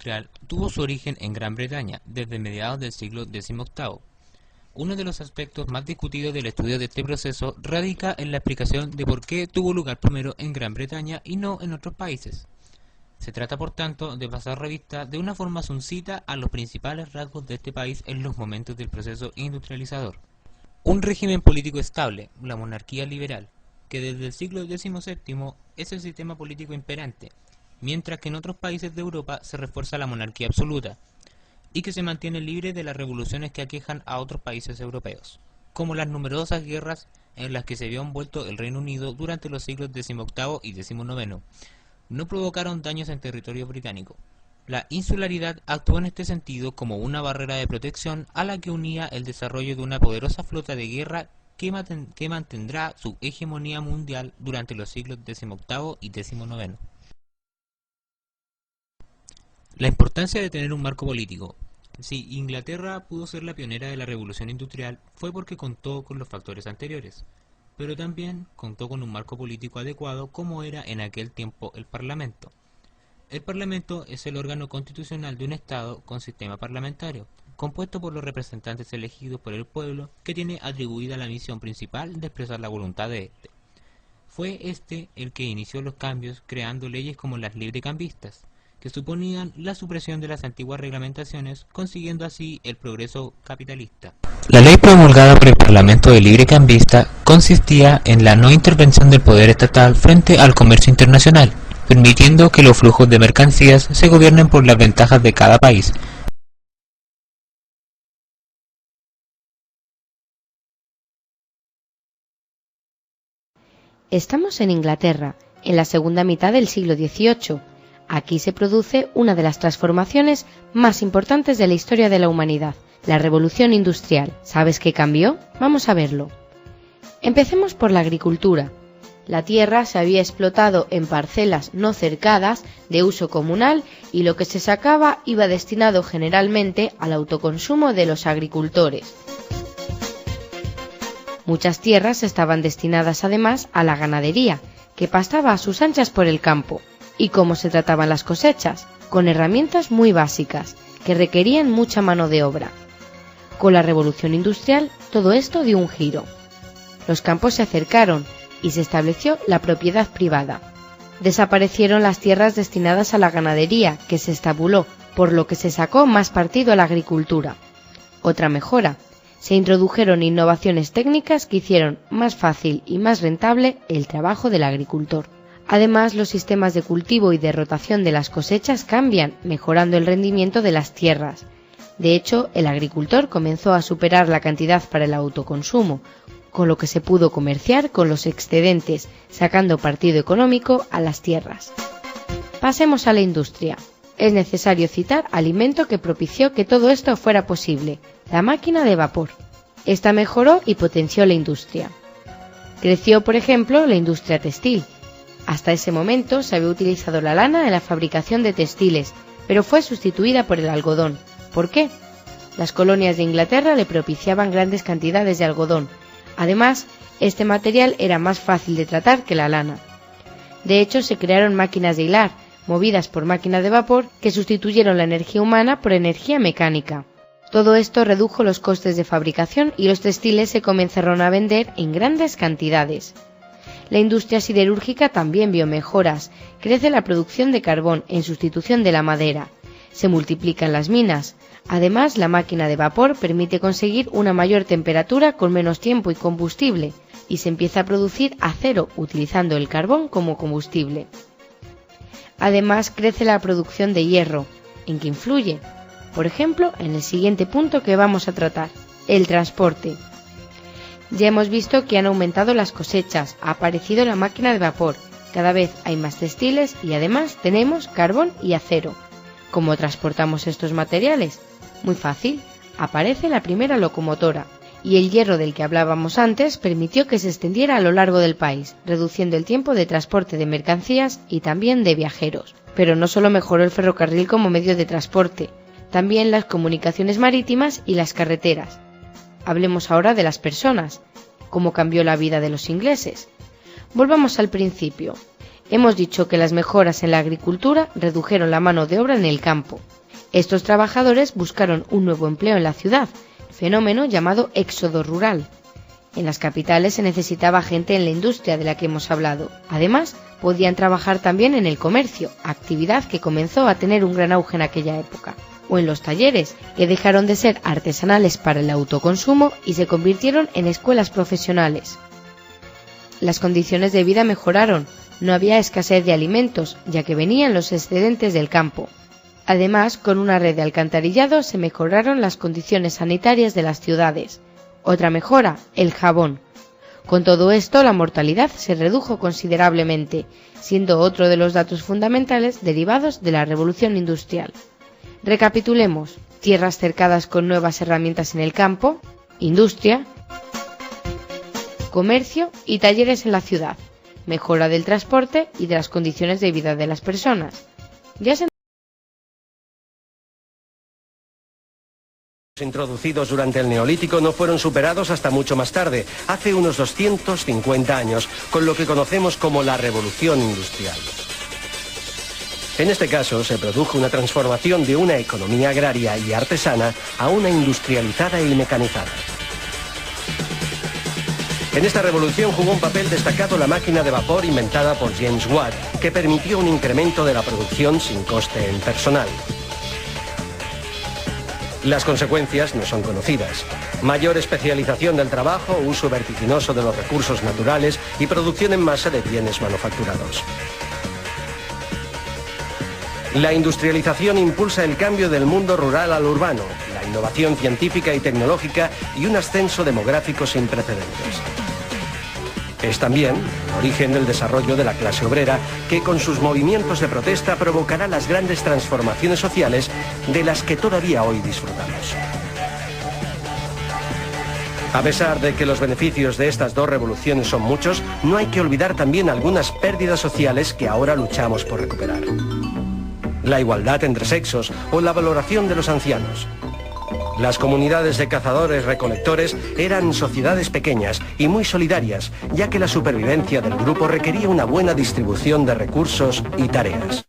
industrial tuvo su origen en Gran Bretaña desde mediados del siglo XVIII. Uno de los aspectos más discutidos del estudio de este proceso radica en la explicación de por qué tuvo lugar primero en Gran Bretaña y no en otros países. Se trata, por tanto, de pasar revista de una forma sucintita a los principales rasgos de este país en los momentos del proceso industrializador. Un régimen político estable, la monarquía liberal, que desde el siglo XVII es el sistema político imperante, mientras que en otros países de Europa se refuerza la monarquía absoluta, y que se mantiene libre de las revoluciones que aquejan a otros países europeos, como las numerosas guerras en las que se vio envuelto el Reino Unido durante los siglos XVIII y XIX, no provocaron daños en territorio británico. La insularidad actuó en este sentido como una barrera de protección a la que unía el desarrollo de una poderosa flota de guerra que mantendrá su hegemonía mundial durante los siglos XVIII y XIX. La importancia de tener un marco político. Si Inglaterra pudo ser la pionera de la revolución industrial fue porque contó con los factores anteriores, pero también contó con un marco político adecuado como era en aquel tiempo el Parlamento. El Parlamento es el órgano constitucional de un Estado con sistema parlamentario, compuesto por los representantes elegidos por el pueblo, que tiene atribuida la misión principal de expresar la voluntad de éste. Fue este el que inició los cambios creando leyes como las librecambistas, que suponían la supresión de las antiguas reglamentaciones, consiguiendo así el progreso capitalista. La ley promulgada por el Parlamento de Librecambista consistía en la no intervención del poder estatal frente al comercio internacional, permitiendo que los flujos de mercancías se gobiernen por las ventajas de cada país. Estamos en Inglaterra, en la segunda mitad del siglo XVIII. Aquí se produce una de las transformaciones más importantes de la historia de la humanidad, la Revolución Industrial. ¿Sabes qué cambió? Vamos a verlo. Empecemos por la agricultura. La tierra se había explotado en parcelas no cercadas de uso comunal y lo que se sacaba iba destinado generalmente al autoconsumo de los agricultores. Muchas tierras estaban destinadas además a la ganadería, que pastaba a sus anchas por el campo. ¿Y cómo se trataban las cosechas? Con herramientas muy básicas, que requerían mucha mano de obra. Con la revolución industrial, todo esto dio un giro. Los campos se acercaron y se estableció la propiedad privada. Desaparecieron las tierras destinadas a la ganadería, que se estabuló, por lo que se sacó más partido a la agricultura. Otra mejora: se introdujeron innovaciones técnicas que hicieron más fácil y más rentable el trabajo del agricultor. Además, los sistemas de cultivo y de rotación de las cosechas cambian, mejorando el rendimiento de las tierras. De hecho, el agricultor comenzó a superar la cantidad para el autoconsumo, con lo que se pudo comerciar con los excedentes, sacando partido económico a las tierras. Pasemos a la industria. Es necesario citar al invento que propició que todo esto fuera posible: la máquina de vapor. Esta mejoró y potenció la industria. Creció, por ejemplo, la industria textil. Hasta ese momento se había utilizado la lana en la fabricación de textiles, pero fue sustituida por el algodón. ¿Por qué? Las colonias de Inglaterra le propiciaban grandes cantidades de algodón. Además, este material era más fácil de tratar que la lana. De hecho, se crearon máquinas de hilar, movidas por máquinas de vapor, que sustituyeron la energía humana por energía mecánica. Todo esto redujo los costes de fabricación y los textiles se comenzaron a vender en grandes cantidades. La industria siderúrgica también vio mejoras. Crece la producción de carbón en sustitución de la madera. Se multiplican las minas. Además, la máquina de vapor permite conseguir una mayor temperatura con menos tiempo y combustible, y se empieza a producir acero utilizando el carbón como combustible. Además, crece la producción de hierro. ¿En qué influye? Por ejemplo, en el siguiente punto que vamos a tratar: el transporte. Ya hemos visto que han aumentado las cosechas, ha aparecido la máquina de vapor, cada vez hay más textiles y además tenemos carbón y acero. ¿Cómo transportamos estos materiales? Muy fácil, aparece la primera locomotora, y el hierro del que hablábamos antes permitió que se extendiera a lo largo del país, reduciendo el tiempo de transporte de mercancías y también de viajeros. Pero no solo mejoró el ferrocarril como medio de transporte, también las comunicaciones marítimas y las carreteras. Hablemos ahora de las personas. ¿Cómo cambió la vida de los ingleses? Volvamos al principio. Hemos dicho que las mejoras en la agricultura redujeron la mano de obra en el campo. Estos trabajadores buscaron un nuevo empleo en la ciudad, fenómeno llamado éxodo rural. En las capitales se necesitaba gente en la industria de la que hemos hablado. Además, podían trabajar también en el comercio, actividad que comenzó a tener un gran auge en aquella época, o en los talleres, que dejaron de ser artesanales para el autoconsumo y se convirtieron en escuelas profesionales. Las condiciones de vida mejoraron, no había escasez de alimentos, ya que venían los excedentes del campo. Además, con una red de alcantarillado se mejoraron las condiciones sanitarias de las ciudades. Otra mejora, el jabón. Con todo esto, la mortalidad se redujo considerablemente, siendo otro de los datos fundamentales derivados de la revolución industrial. Recapitulemos: tierras cercadas con nuevas herramientas en el campo, industria, comercio y talleres en la ciudad, mejora del transporte y de las condiciones de vida de las personas. Introducidos durante el Neolítico no fueron superados hasta mucho más tarde, hace unos 250 años, con lo que conocemos como la Revolución Industrial. En este caso se produjo una transformación de una economía agraria y artesana a una industrializada y mecanizada. En esta revolución jugó un papel destacado la máquina de vapor inventada por James Watt, que permitió un incremento de la producción sin coste en personal. Las consecuencias no son conocidas. Mayor especialización del trabajo, uso vertiginoso de los recursos naturales y producción en masa de bienes manufacturados. La industrialización impulsa el cambio del mundo rural al urbano, la innovación científica y tecnológica y un ascenso demográfico sin precedentes. Es también el origen del desarrollo de la clase obrera, que con sus movimientos de protesta provocará las grandes transformaciones sociales de las que todavía hoy disfrutamos. A pesar de que los beneficios de estas dos revoluciones son muchos, no hay que olvidar también algunas pérdidas sociales que ahora luchamos por recuperar. La igualdad entre sexos o la valoración de los ancianos. Las comunidades de cazadores-recolectores eran sociedades pequeñas y muy solidarias, ya que la supervivencia del grupo requería una buena distribución de recursos y tareas.